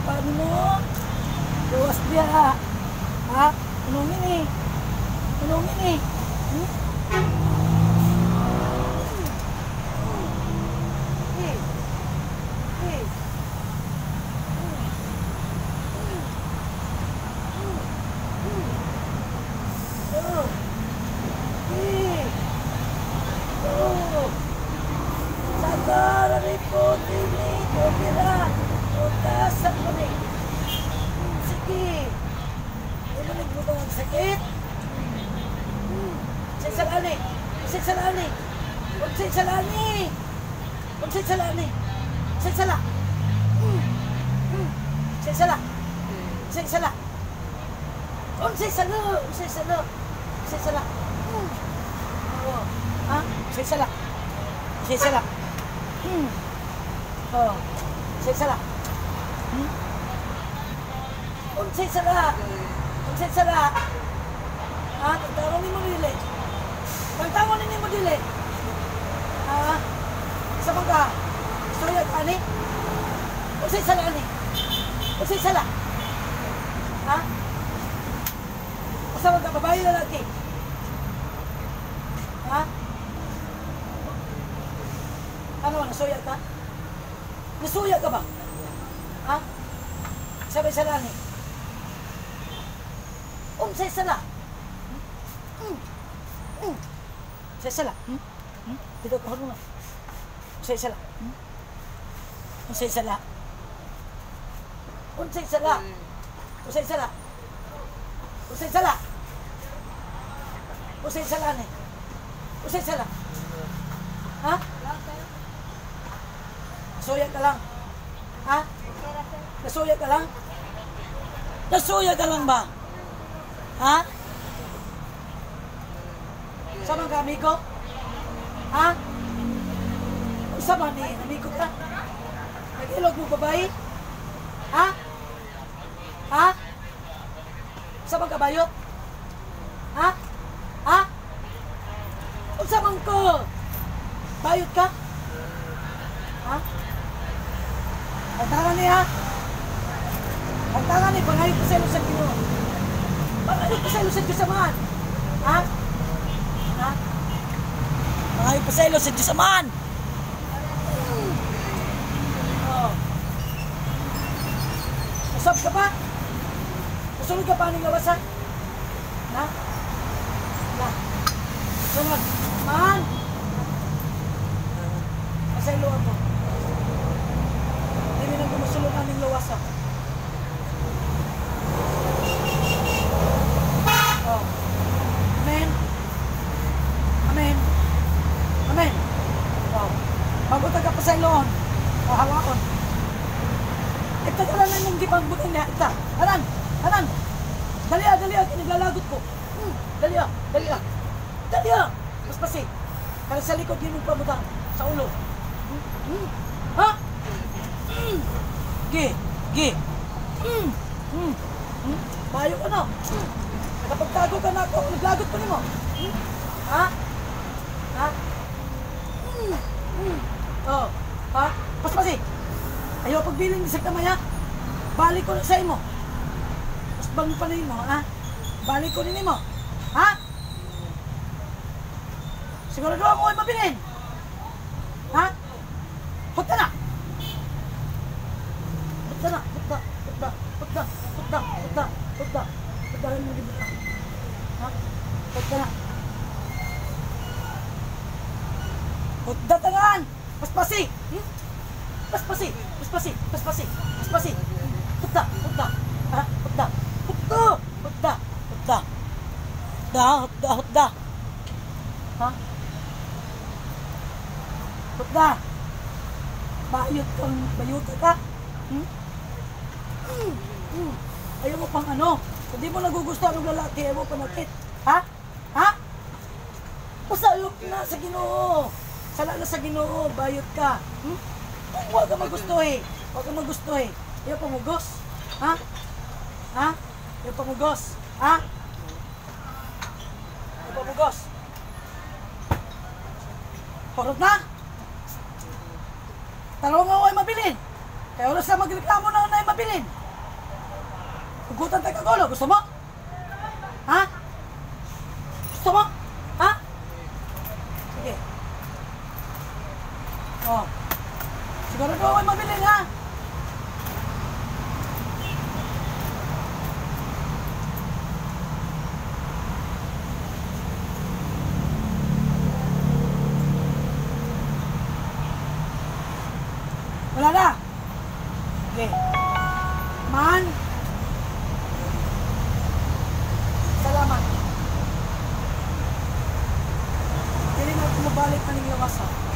paano mo? Luwas dia. Ha? Unungin eh. Unungin eh. Hmm? Sakit. Salani. Salani. Unsay salani. Unsay salani. Unsay sala. Unsay sala. Unsay sala. Unsay sala. Unsay sala. Unsay sala. Oh. Ha? Unsay sala. Unsay sala. Oh. Unsay sala. Unsay sala. Unsay sala. Ha? Tantangon ni mo dili. Tantangon ni mo dili. Ha? Isa man ka. Suyag ka ni. Unsay sala ni. Unsay sala. Ha? Usa man ka babae lalaki. Ha? Ano, nasuyag ka? Nasuyag ka ba? Ha? Sabi sala ni. Unsay sala. Unsay sala. Dito ko nga. Unsay sala. Unsay sala. Unsay sala. Unsay sala. Unsay sala. Unsay sala ni. Unsay sala. Ha? Nasuyag ka lang. Ha? Nasuyag ka lang. Nasuyag ka lang ba? Ha? Sama ka, amigo? Ha? Sama ni, amigo ka? Nag-ilog mo babae? Ha? Ha? Sama ka bayot? Ha? Ha? Sama ko? Bayot ka? Ha? Ang tangan niya? Ang tangan niya, pangayot ko sa ilo sa Ginoo. Pangayot ko sa ilo sa Diyos Amahan. Ha? Ha? Pangayot ko sa ilo sa Diyos Amahan. Oh. Usap ka pa? Usulog ka pa ng lawasan? Ha? Ha? Sunod. Man! Sa ilo ako. Hindi nang gumusulungan ng lawasan. Oh. Amen. Amen. Amen. Wow. Mabuta ka pa sa ilon. O hawakon. Ito ka lang nang gipagbutin niya. Ito. Hanan. Hanan. Daliya, daliya. Kiniglalagot ko. Daliya, daliya. Daliya. Mas pasi. Para sa likod yun yung pamutang. Sa ulo. Ha? Gi. Gi. Bayo ka na. Nakapagtago ka na ako. Naglagot ko nimo. Ha? Ha? Oh. Ha? Pas-pasi. Ayaw pagbiling sa kamay ha. Balik ko na sa imo. Mas bang pa na imo ha? Balik ko din imo. Ha? Sigurado ako ay mabilin. Ha? Punta na. Punta na. Punta. Punta. Punta. Punta. Punta. Punta. Puntahan mo din ba? Ha? Punta na. Punta tangan. Paspasi. Paspasi. Paspasi. Paspasi. Paspasi. Punta. Punta. Ha? Punta. Punta. Punta. Punta. Punta. Punta. Punta. Ha? Punta. Bayot ka? Ayaw mo pang ano? Kung di mo nagugustuhan ng lalaki, ayaw mo panakit. Ha? Ha? Pasayok na sa Ginoo. Sala na sa Ginoo, bayot ka. Huwag ka magustuhin. Huwag ka magustuhin. Ayaw pamugos. Ha? Ha? Ayaw pamugos. Ha? Ayaw pamugos. Parot na? Talong ako ay mabilin. Kaya oras na magreklamo na mabilin. Hugutan tayo kagulo. Gusto mo? Ha? Gusto mo? Ha? Sige. Oh. Sigurado ako mabilin, ha? Wala na. Okay. Man. Salamat. Pili na bumabalik ka ng lawas, ha?